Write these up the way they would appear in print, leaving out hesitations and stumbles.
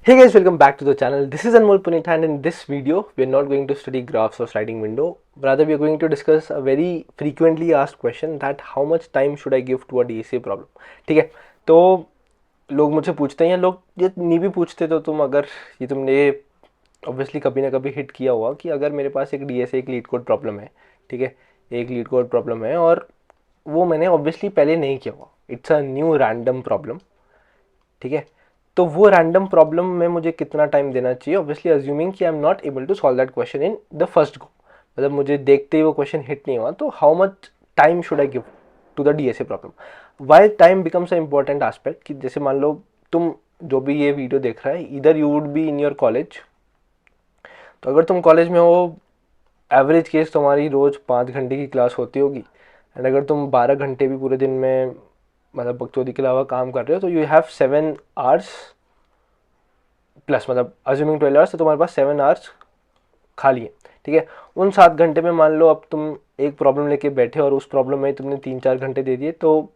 Hey guys, welcome back to the channel. This is Anmol Punit, and in this video, we are not going to study graphs or sliding window. Rather, we are going to discuss a very frequently asked question that how much time should I give to a DSA problem. ठीक है, तो लोग मुझसे पूछते हैं या लोग ये नहीं भी पूछते तो तुम अगर ये तुमने ऑब्वियसली कभी ना कभी हिट किया हुआ कि अगर मेरे पास एक DSA एक लीड कोड प्रॉब्लम है, ठीक है, एक लीड कोड प्रॉब्लम है और वो मैंने ऑब्वियसली पहले नहीं किया हुआ. It's a new random problem. ठीक है, तो वो रैंडम प्रॉब्लम में मुझे कितना टाइम देना चाहिए, ऑब्वियसली अज्यूमिंग कि I am not able to solve that question in the first go. मतलब मुझे देखते ही वो क्वेश्चन हिट नहीं हुआ, तो how much time should I give to the DSA problem. Why time becomes a important aspect कि जैसे मान लो तुम जो भी ये वीडियो देख रहा है, इधर you would be in your college. तो अगर तुम कॉलेज में हो, एवरेज केस तुम्हारी रोज 5 घंटे की क्लास होती होगी, एंड अगर तुम 12 घंटे भी पूरे दिन में मतलब बकचोदी के अलावा काम कर रहे हो, तो यू हैव 7 आवर्स प्लस, मतलब अज्यूमिंग 12 आवर्स, तो तुम्हारे पास 7 आवर्स खाली है. ठीक है, उन 7 घंटे में मान लो अब तुम एक प्रॉब्लम लेके बैठे और उस प्रॉब्लम में तुमने 3-4 घंटे दे दिए, तो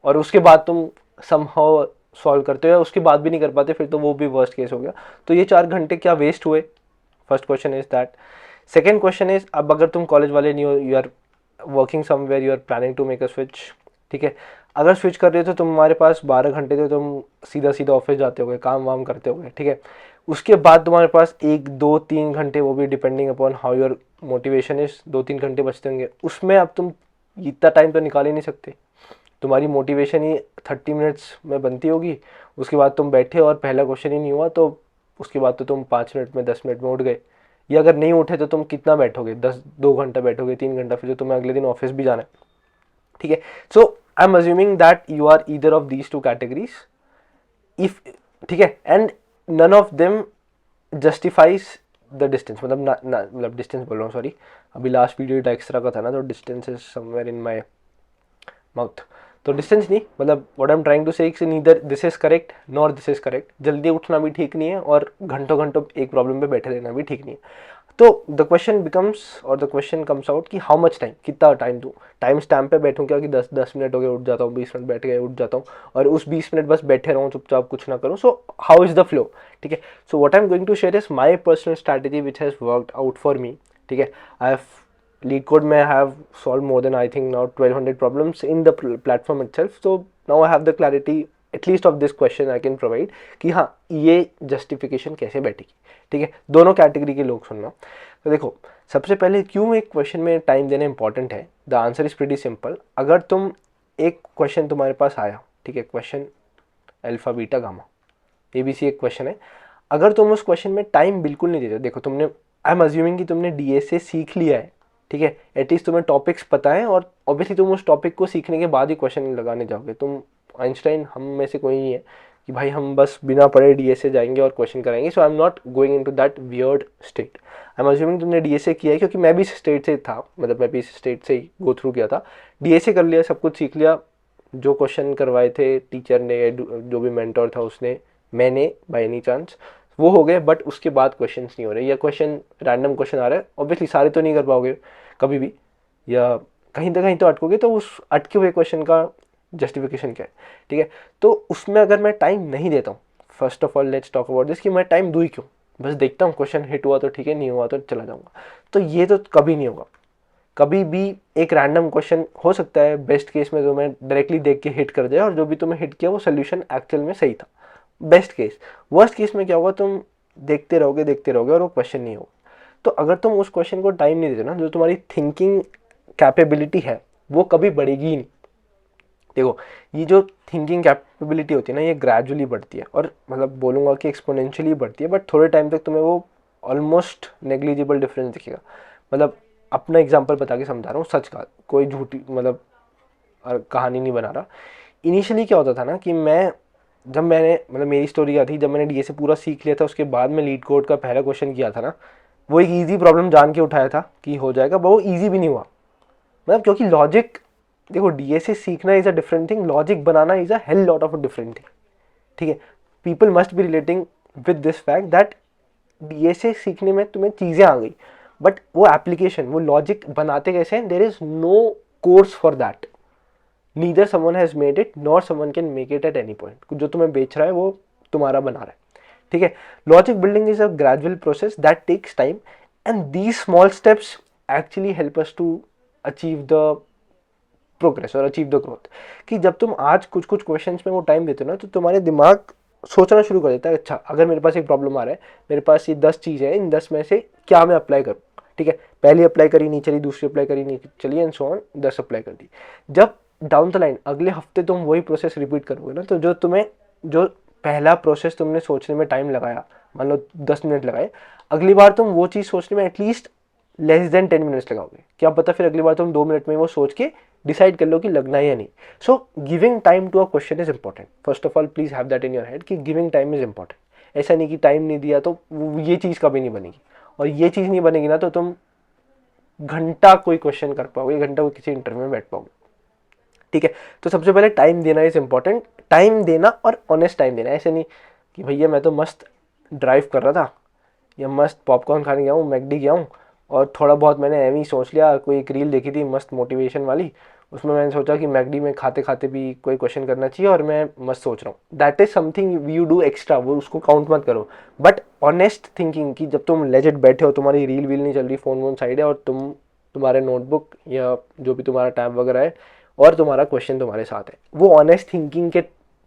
और उसके बाद तुम समहाउ सॉल्व करते हो या उसके बाद भी नहीं कर पाते, फिर तो वो भी वर्स्ट केस हो गया. तो ये 4 घंटे क्या वेस्ट हुए? First question is that. Second question is, अब अगर तुम कॉलेज वाले नहीं हो, you are working somewhere, you are planning to make a switch. ठीक है, अगर स्विच कर रहे हो तो तुम्हारे पास 12 घंटे, तो तुम सीधा सीधा ऑफिस जाते होगे, काम वाम करते होगे. ठीक है, उसके बाद तुम्हारे पास 1-2-3 घंटे, वो भी depending upon how your motivation is, 2-3 घंटे बचते होंगे. उसमें अब तुम इतना टाइम तो निकाल ही नहीं सकते. तुम्हारी मोटिवेशन ही 30 मिनट्स में बनती होगी. उसके बाद तुम बैठे और पहला क्वेश्चन ही नहीं हुआ, तो उसके बाद तो तुम 5 मिनट में 10 मिनट में उठ गए. या अगर नहीं उठे तो तुम कितना बैठोगे? 2 घंटा बैठोगे, 3 घंटा, फिर तो तुम्हें अगले दिन ऑफिस भी जाना है. ठीक है, so I am assuming that you are either of these two categories. If, ठीक है, and none of them justifies the distance. मतलब डिस्टेंस बोल रहा हूँ, सॉरी, अभी लास्ट वीडियो एक्स्ट्रा का था ना, तो distance is somewhere in my mouth. तो डिस्टेंस नहीं, मतलब what I am trying to say, neither this is correct nor this is correct. जल्दी उठना भी ठीक नहीं है और घंटों घंटों एक प्रॉब्लम पे बैठे रहना भी ठीक नहीं है. तो द क्वेश्चन बिकम्स और द क्वेश्चन कम्स आउट कि हाउ मच टाइम, कितना टाइम दूँ. टाइम स्टैम्प पे बैठूँ क्या कि 10-10 मिनट हो गए उठ जाता हूँ, 20 मिनट बैठ गए उठ जाता हूँ, और उस 20 मिनट बस बैठे रहूँ चुपचाप कुछ ना करूँ. So how is the flow? ठीक है, so what I am going to share is my personal strategy which has worked out for me. ठीक है, I have lead code may have solved more than I think now 1200 problems in the platform itself. So now I have the clarity at least of this question I can provide कि हाँ ये justification कैसे बैठेगी. ठीक है, दोनों category के लोग सुनना. तो देखो, सबसे पहले क्यों एक क्वेश्चन में टाइम देना इंपॉर्टेंट है. The answer is pretty simple. अगर तुम एक क्वेश्चन तुम्हारे पास आया, ठीक है, question alpha beta gamma ABC एक क्वेश्चन है, अगर तुम उस क्वेश्चन में टाइम बिल्कुल नहीं देते, देखो तुमने, आई एम अज्यूमिंग कि तुमने DSA सीख लिया है. ठीक है, एटलीस्ट तुम्हें टॉपिक्स पता है, और ऑब्वियसली तुम उस टॉपिक को सीखने के बाद ही क्वेश्चन लगाने जाओगे. तुम आइंस्टाइन हम में से कोई नहीं है कि भाई हम बस बिना पढ़े DSA जाएंगे और क्वेश्चन कराएंगे. So I am not going into that weird state. I am assuming तुमने DSA किया है, क्योंकि मैं भी इस स्टेट से था, मतलब मैं भी इस स्टेट से ही गो थ्रू किया था. DSA कर लिया, सब कुछ सीख लिया, जो क्वेश्चन करवाए थे टीचर ने, जो भी मेंटोर था उसने, मैंने बाय एनी चांस, वो हो गए. बट उसके बाद क्वेश्चंस नहीं हो रहे, या क्वेश्चन रैंडम क्वेश्चन आ रहा है, ऑब्वियसली सारे तो नहीं कर पाओगे कभी भी, या कहीं तो अटकोगे. तो उस अटके हुए क्वेश्चन का जस्टिफिकेशन क्या है? ठीक है, तो उसमें अगर मैं टाइम नहीं देता हूँ, first of all let's talk about this कि मैं टाइम दूँ ही क्यों. बस देखता हूँ क्वेश्चन हिट हुआ तो ठीक है, नहीं हुआ तो चला जाऊँगा. तो ये तो कभी नहीं होगा. कभी भी एक रैंडम क्वेश्चन हो सकता है बेस्ट केस में तुम्हें डायरेक्टली देख के हिट कर जाए, और जो भी तुम्हें हिट किया वो सोल्यूशन एक्चुअल में सही था, बेस्ट केस. वर्स्ट केस में क्या होगा, तुम देखते रहोगे और वो क्वेश्चन नहीं होगा. तो अगर तुम उस क्वेश्चन को टाइम नहीं देते ना, जो तुम्हारी थिंकिंग कैपेबिलिटी है वो कभी बढ़ेगी ही नहीं. देखो, ये जो थिंकिंग कैपेबिलिटी होती है ना, ये ग्रेजुअली बढ़ती है, और मतलब बोलूँगा कि एक्सपोनेंशियली बढ़ती है, बट थोड़े टाइम तक तुम्हें वो ऑलमोस्ट नेग्लिजिबल डिफरेंस दिखेगा. मतलब अपना एग्जांपल बता के समझा रहा हूँ, सच का, कोई झूठी मतलब कहानी नहीं बना रहा. इनिशियली क्या होता था ना कि मैं, जब मैंने, मतलब मेरी स्टोरी क्या थी, जब मैंने DSA पूरा सीख लिया था, उसके बाद में लीड कोड का पहला क्वेश्चन किया था ना, वो एक इजी प्रॉब्लम जान के उठाया था कि हो जाएगा, but वो इजी भी नहीं हुआ. मतलब क्योंकि लॉजिक, देखो DSA सीखना is a different thing, logic banana is a hell lot of a different thing. ठीक है, people must be relating with this fact that DSA सीखने में तुम्हें चीज़ें आ गई, बट वो एप्लीकेशन, वो लॉजिक बनाते कैसे हैं, there is no course for that. Neither someone has made it nor someone can make it at any point. जो तुम्हें बेच रहा है वो तुम्हारा बना रहा है. ठीक है. Logic building is a gradual process that takes time and these small steps actually help us to achieve the progress और अचीव द ग्रोथ. कि जब तुम आज कुछ कुछ क्वेश्चंस में वो टाइम देते हो ना, तो तुम्हारे दिमाग सोचना शुरू कर देता है, अच्छा अगर मेरे पास एक प्रॉब्लम आ रहा है, मेरे पास ये 10 चीज़ है, इन 10 में से क्या मैं अप्लाई करूँ. ठीक है, पहली अप्लाई करी नहीं चली, दूसरी अप्लाई करी नहीं चली, एंड सो ऑन 10 अप्लाई कर दी. जब डाउन द लाइन अगले हफ्ते तुम वही प्रोसेस रिपीट करोगे ना, तो जो पहला प्रोसेस तुमने सोचने में टाइम लगाया, मान लो 10 मिनट लगाए, अगली बार तुम वो चीज़ सोचने में एटलीस्ट लेस देन 10 मिनट्स लगाओगे. क्या पता फिर अगली बार तुम 2 मिनट में वो सोच के डिसाइड कर लो कि लगना है या नहीं. So giving time to a question is important. First of all please have that in your head कि गिविंग टाइम इज इंपॉर्टेंट. ऐसा नहीं कि टाइम नहीं दिया तो ये चीज़ कभी नहीं बनेगी, और ये चीज़ नहीं बनेगी ना तो तुम घंटा कोई क्वेश्चन कर पाओगे, घंटा कोई किसी इंटरव्यू में बैठ पाओगे. ठीक है, तो सबसे पहले टाइम देना इज इंपॉर्टेंट. टाइम देना और ऑनेस्ट टाइम देना. ऐसे नहीं कि भैया मैं तो मस्त ड्राइव कर रहा था या मस्त पॉपकॉर्न खाने गया हूँ, मैकडी गया हूँ, और थोड़ा बहुत मैंने एम ही सोच लिया, कोई एक रील देखी थी मस्त मोटिवेशन वाली, उसमें मैंने सोचा कि मैकडी में खाते खाते भी कोई क्वेश्चन करना चाहिए और मैं मस्त सोच रहा हूँ. That is something you do extra, वो उसको काउंट मत करो. बट ऑनेस्ट थिंकिंग कि जब तुम लेजिट बैठे हो, तुम्हारी रील वील नहीं चल रही, फोन वोन साइड है, और तुम्हारे नोटबुक या जो भी तुम्हारा टैब वगैरह है और तुम्हारा क्वेश्चन तुम्हारे साथ है, वो ऑनेस्ट थिंकिंग के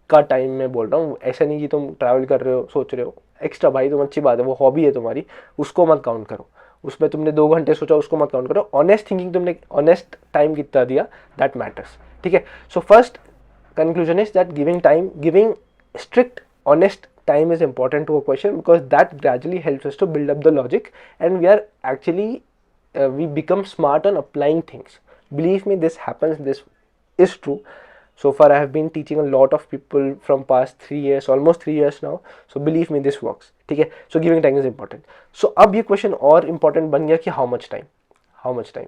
का टाइम मैं बोल रहा हूँ. ऐसा नहीं कि तुम ट्रैवल कर रहे हो सोच रहे हो एक्स्ट्रा, भाई तुम अच्छी बात है, वो हॉबी है तुम्हारी, उसको मत काउंट करो. उसमें तुमने 2 घंटे सोचा, उसको मत काउंट करो. ऑनेस्ट थिंकिंग, तुमने ऑनेस्ट टाइम कितना दिया, दैट मैटर्स. ठीक है, so first conclusion is that giving strict honest time is important to a question, because that gradually helps us to build up the logic, and we are actually we become smart on applying things. Believe me, this happens, this is true. So far I have been teaching a lot of people from past 3 years, almost 3 years now, so believe me, this works. ठीक है, so giving time is important. So अब ये question और important बन गया कि how much time.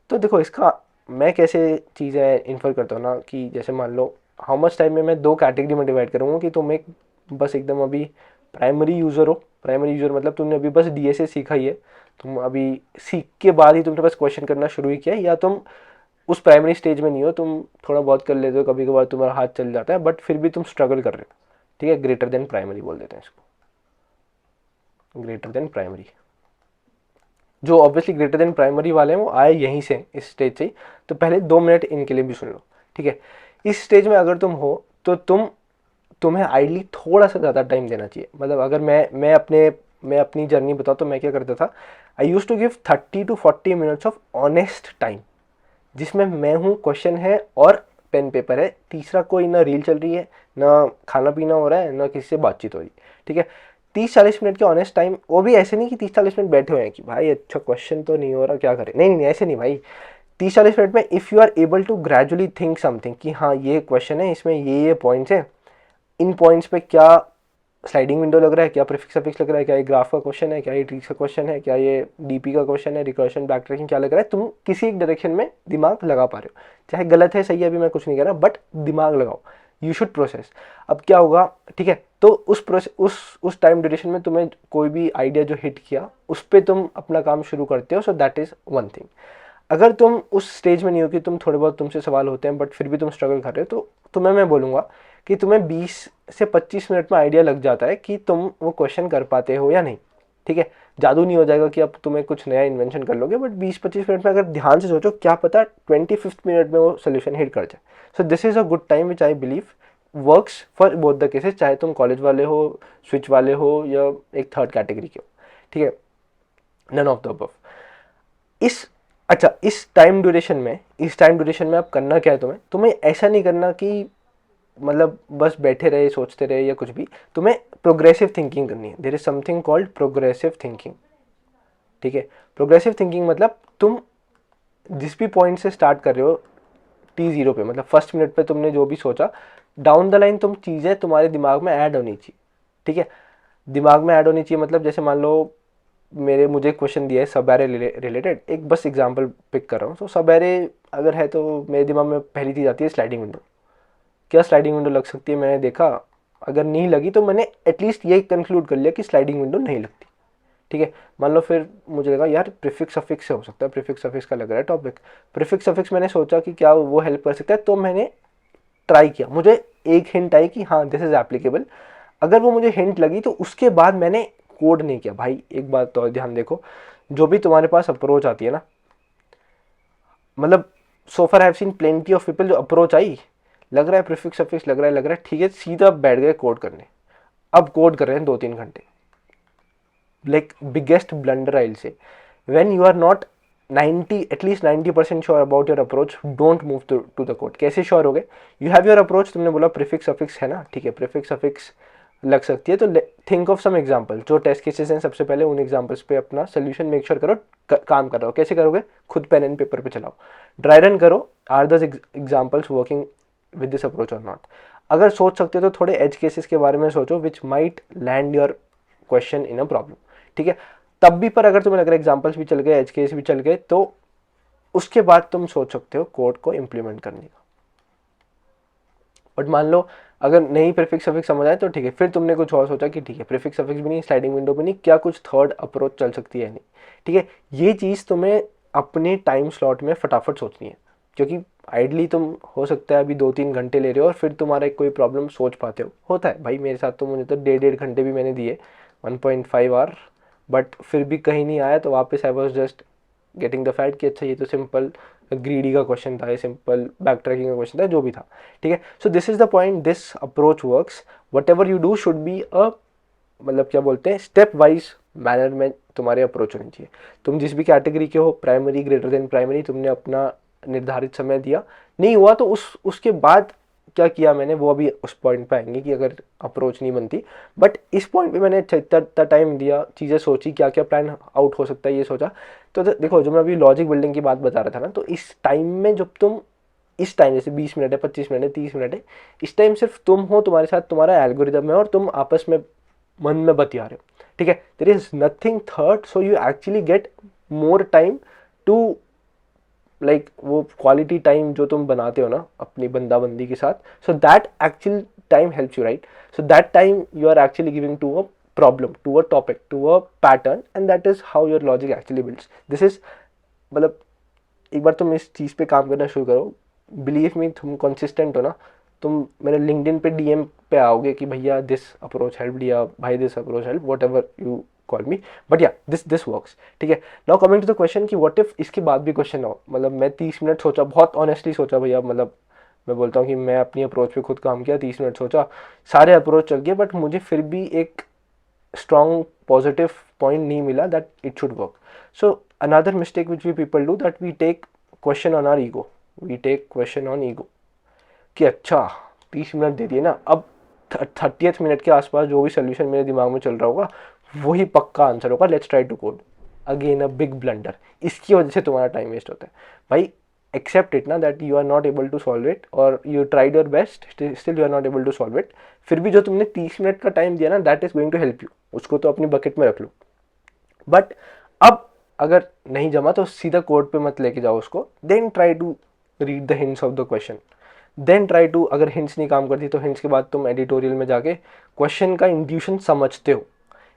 तो देखो, इसका मैं कैसे चीज़ें इन्फर करता हूँ ना, कि जैसे मान लो हाउ मच टाइम में मैं 2 कैटेगरी में डिवाइड करूँगा. कि तुम एक बस एकदम अभी प्राइमरी यूज़र हो. प्राइमरी यूज़र मतलब तुमने अभी बस डीएसए सीखा ही है, तुम अभी सीख के बाद ही तुमने बस क्वेश्चन करना शुरू ही किया, या तुम उस प्राइमरी स्टेज में नहीं हो, तुम थोड़ा बहुत कर लेते हो, कभी कभार तुम्हारा हाथ चल जाता है, बट फिर भी तुम स्ट्रगल कर रहे हो. ठीक है, ग्रेटर देन प्राइमरी बोल देते हैं इसको, ग्रेटर देन प्राइमरी. जो ऑब्वियसली ग्रेटर देन प्राइमरी वाले हैं वो आए यहीं से, इस स्टेज से. तो पहले 2 मिनट इनके लिए भी सुन लो. ठीक है, इस स्टेज में अगर तुम हो तो तुम्हें आइडली थोड़ा सा ज़्यादा टाइम देना चाहिए. मतलब अगर मैं अपनी जर्नी बताऊँ तो मैं क्या करता था, I use to give 30 to 40 minutes of honest time, जिसमें मैं हूँ, क्वेश्चन है और पेन पेपर है. तीसरा कोई ना रील चल रही है, ना खाना पीना हो रहा है, ना किसी से बातचीत हो रही. ठीक है, 30-40 मिनट के ऑनेस्ट टाइम. वो भी ऐसे नहीं कि 30-40 मिनट बैठे हुए हैं कि भाई अच्छा क्वेश्चन तो नहीं हो रहा, क्या करें. नहीं, ऐसे नहीं भाई. 30-40 मिनट में if you are able to gradually think something कि हाँ ये क्वेश्चन है, इसमें ये पॉइंट्स हैं, इन पॉइंट्स पे क्या स्लाइडिंग विंडो लग रहा है, क्या प्रीफिक्स सफिक्स लग रहा है, क्या ये ग्राफ का क्वेश्चन है, क्या ये ट्रीज का क्वेश्चन है, क्या ये डीपी का क्वेश्चन है, रिकर्शन बैक ट्रैकिंग क्या लग रहा है, तुम किसी एक डायरेक्शन में दिमाग लगा पा रहे हो. चाहे गलत है सही है, अभी मैं कुछ नहीं कह रहा, बट दिमाग लगाओ. You should process. अब क्या होगा, ठीक है, तो उस टाइम ड्यूरेशन में तुम्हें कोई भी आइडिया जो हिट किया, उस पर तुम अपना काम शुरू करते हो. So that is one thing. अगर तुम उस स्टेज में नहीं हो कि तुम थोड़े बहुत तुमसे सवाल होते हैं बट फिर भी तुम स्ट्रगल कर रहे हो, तो तुम्हें मैं बोलूँगा कि तुम्हें 20 से 25 मिनट में आइडिया लग जाता है कि तुम वो क्वेश्चन कर पाते हो या नहीं. ठीक है, जादू नहीं हो जाएगा कि अब तुम्हें कुछ नया इन्वेंशन कर लोगे, बट 20-25 मिनट में अगर ध्यान से सोचो, क्या पता 25th मिनट में वो सोल्यूशन हिट कर जाए. So this is a good time which I believe works for both the cases, चाहे तुम कॉलेज वाले हो, स्विच वाले हो, या एक थर्ड कैटेगरी के हो. ठीक है, नन ऑफ द अबव. इस टाइम ड्यूरेशन में अब करना क्या है, तुम्हें ऐसा नहीं करना कि मतलब बस बैठे रहे, सोचते रहे या कुछ भी. तुम्हें प्रोग्रेसिव थिंकिंग करनी है. There is something called progressive thinking. ठीक है, प्रोग्रेसिव थिंकिंग मतलब तुम जिस भी पॉइंट से स्टार्ट कर रहे हो T0 पे, मतलब फर्स्ट मिनट पे तुमने जो भी सोचा, डाउन द लाइन तुम चीज़ें तुम्हारे दिमाग में ऐड होनी चाहिए. ठीक है, दिमाग में ऐड होनी चाहिए मतलब जैसे मान लो मुझे क्वेश्चन दिया है सब एरे रिलेटेड, एक बस एग्जांपल पिक कर रहा हूँ. तो सब एरे अगर है तो मेरे दिमाग में पहली चीज़ आती है स्लाइडिंग विंडो. क्या स्लाइडिंग विंडो लग सकती है, मैंने देखा, अगर नहीं लगी तो मैंने एटलीस्ट ये कंक्लूड कर लिया कि स्लाइडिंग विंडो नहीं लगती. ठीक है, मान लो फिर मुझे लगा यार प्रीफिक्स सफिक्स से हो सकता है, प्रीफिक्स सफिक्स का लग रहा है टॉपिक. प्रीफिक्स सफिक्स मैंने सोचा कि क्या वो हेल्प कर सकता है, तो मैंने ट्राई किया, मुझे एक हिंट आई कि हाँ दिस इज़ एप्लीकेबल. अगर वो मुझे हिंट लगी तो उसके बाद मैंने कोड नहीं किया। भाई एक बात तो ध्यान देखो, जो भी तुम्हारे पास अप्रोच आती है ना, मतलब so far I have seen plenty of people जो अप्रोच आई, लग रहा है प्रीफिक्स सफिक्स, लग रहा है ठीक है, सीधा बैठ गए कोड करने। अब कोड कर रहे हैं 2-3 घंटे। Like biggest blunder I will say, when you are not 90 at least 90% sure about your approach, don't move to the code. कैसे श्योर हो गए? यू हैव योर अप्रोच, तुमने बोला प्रीफिक्स सफिक्स है ना, ठीक है, प्रीफिक्स सफिक्स लग सकती है, तो थिंक ऑफ सम एग्जांपल, जो टेस्ट केसेस हैं सबसे पहले उन एग्जांपल्स पे अपना सोल्यूशन मेक श्योर करो काम कर रहा हो। कैसे करोगे? खुद पेन एंड पेपर पे चलाओ, ड्राई रन करो, आर दस examples working with this approach और नॉट। अगर सोच सकते हो तो थोड़े एज केसेस के बारे में सोचो which might land your question in a problem, ठीक है। तब भी पर अगर तुम्हें लग रहा है एग्जांपल्स भी चल गए, एज केस भी चल गए, तो उसके बाद तुम सोच सकते हो कोड को इम्प्लीमेंट करने का। बट मान लो अगर नहीं प्रीफिक्स सफिक्स समझ आए तो ठीक है, फिर तुमने कुछ और सोचा कि ठीक है प्रीफिक्स सफिक्स भी नहीं, स्लाइडिंग विंडो भी नहीं, क्या कुछ थर्ड अप्रोच चल सकती है नहीं, ठीक है। ये चीज़ तुम्हें अपने टाइम स्लॉट में फटाफट सोचनी है, क्योंकि आइडली तुम हो सकता है अभी 2-3 घंटे ले रहे हो और फिर तुम्हारा कोई प्रॉब्लम सोच पाते हो। होता है भाई, मेरे साथ तो मुझे तो 1.5 घंटे भी मैंने दिए, 1.5 आवर, बट फिर भी कहीं नहीं आया, तो वापस I was just getting the fact कि अच्छा ये तो सिंपल ग्रीडी का क्वेश्चन था, ये सिंपल बैक ट्रैकिंग का क्वेश्चन था, जो भी था, ठीक है। So this is the point, this approach works, what ever you do should be a, मतलब क्या बोलते हैं, स्टेप वाइज मैनर में तुम्हारे अप्रोच होनी चाहिए। तुम जिस भी कैटेगरी के हो, प्राइमरी ग्रेटर देन प्राइमरी, तुमने अपना निर्धारित समय दिया, नहीं हुआ तो उसके बाद क्या किया मैंने, वो अभी उस पॉइंट पे आएंगे कि अगर अप्रोच नहीं बनती। बट इस पॉइंट पे मैंने इतना टाइम दिया, चीज़ें सोची, क्या क्या प्लान आउट हो सकता है ये सोचा। तो देखो, जो मैं अभी लॉजिक बिल्डिंग की बात बता रहा था ना, तो इस टाइम में जब तुम, इस टाइम जैसे 20 मिनट है, 25 मिनट है, 30 मिनट है, इस टाइम सिर्फ तुम हो, तुम्हारे साथ तुम्हारा एल्गोरिदम है और तुम आपस में मन में बतिया रहे हो, ठीक है। There is nothing third, so you actually get more time to, like वो क्वालिटी टाइम जो तुम बनाते हो ना अपनी बंदा बंदी के साथ, so that actual time helps you, right. So that time you are actually giving to a problem, to a topic, to a pattern, and that is how your logic actually builds. This is, मतलब एक बार तुम इस चीज़ पे काम करना शुरू करो, believe me, तुम कंसिस्टेंट हो ना, तुम मेरे लिंक्डइन पे डीएम पे आओगे कि भैया दिस अप्रोच हेल्प, या भाई this approach help, whatever you call me, but yeah this works, ठीक है। Now coming to the question कि व्हाट इफ इसके बाद भी क्वेश्चन हो, मतलब मैं 30 मिनट सोचा, बहुत ऑनेस्टली सोचा भैया, मतलब मैं बोलता हूँ कि मैं अपनी अप्रोच पे खुद काम किया, 30 मिनट सोचा, सारे अप्रोच चल गए, बट मुझे फिर भी एक strong positive point नहीं मिला that it should work. So another mistake which we people do, that we take question on our ego, we take question on ego कि अच्छा 30 मिनट दे दिए ना, अब 30th मिनट के आसपास जो भी सोल्यूशन मेरे दिमाग में चल रहा होगा वही पक्का आंसर होगा, let's try to code. Again a big blunder, इसकी वजह से तुम्हारा टाइम वेस्ट होता है भाई। एक्सेप्ट इट ना that you are not able to solve it, और you tried your best, still you are not able to solve it. फिर भी जो तुमने 30 मिनट का टाइम दिया ना, that is going to help you, उसको तो अपनी बकेट में रख लो। बट अब अगर नहीं जमा तो सीधा कोड पे मत लेके जाओ उसको, then try to read the hints of the question, then try to, अगर हिंट्स नहीं काम करती तो हिंट्स के बाद तुम एडिटोरियल में जाके क्वेश्चन का इंट्यूशन समझते हो,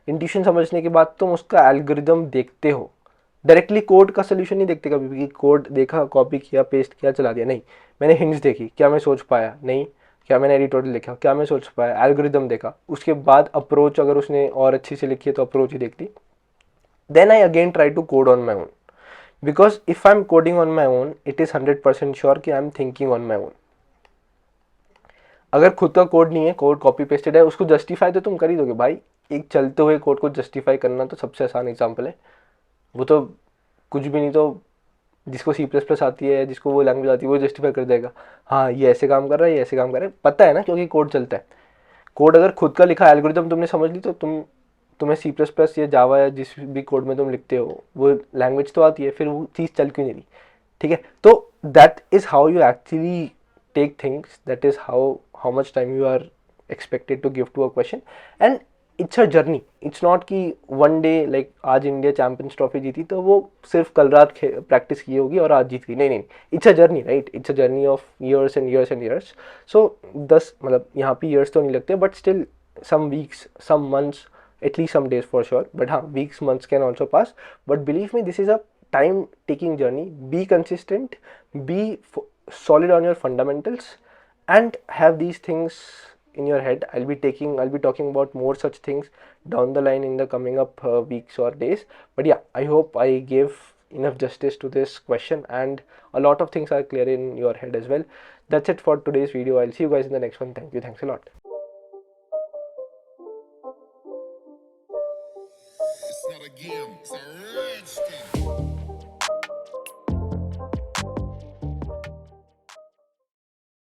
इंट्यूशन समझने के बाद तुम उसका एल्गोरिदम देखते हो। डायरेक्टली कोड का सोल्यूशन नहीं देखते कभी भी, कोड देखा, कॉपी किया, पेस्ट किया, चला दिया, नहीं। मैंने हिंट्स देखी, क्या मैं सोच पाया, नहीं। क्या मैंने एडिटोरियल लिखा, क्या मैं सोच पाया, एल्गोरिदम देखा, उसके बाद अप्रोच अगर उसने और अच्छी से लिखी है तो अप्रोच ही देख ली, then I again try to code on my own, because if I am coding on my own, it is 100% sure कि I am thinking on my own. अगर खुद का कोड नहीं है, कोड कॉपी पेस्टेड है, उसको जस्टिफाई तो तुम कर ही दोगे भाई। एक चलते हुए कोड को जस्टिफाई करना तो सबसे आसान एग्जाम्पल है, वो तो कुछ भी नहीं तो जिसको सी प्लस प्लस आती है, जिसको वो लैंग्वेज आती है, वो जस्टिफाई कर देगा, हाँ ये ऐसे काम कर रहा है, ये ऐसे काम कर रहा है, पता है ना, क्योंकि कोड चलता है। कोड अगर खुद का लिखा एल्गोरिदम तुमने समझ ली तो तुम्हें सी प्लस प्लस या जावा या जिस भी कोड में तुम लिखते हो वो लैंग्वेज तो आती है, फिर वो चीज़ चल क्यों नहीं रही, ठीक है। तो that is how you actually take things, that is how much time you are expected to give to a question, and it's a journey, it's not कि वन डे, लाइक आज इंडिया चैंपियंस ट्रॉफी जीती तो वो सिर्फ कल रात practice की होगी और आज जीत गई, नहीं नहीं, it's a journey, right, it's a journey of years and years and years. So 10, मतलब यहाँ पे ईयर्स तो नहीं लगते, but still some weeks, some months, at least some days for sure, but हाँ, weeks, months can also pass, but believe me, this is a time taking journey. Be consistent, be solid on your fundamentals, and have these things in your head. I'll be talking about more such things down the line in the coming up weeks or days. But yeah, I hope I gave enough justice to this question and a lot of things are clear in your head as well. That's it for today's video. I'll see you guys in the next one. Thank you. Thanks a lot. It's not a game, it's a rap.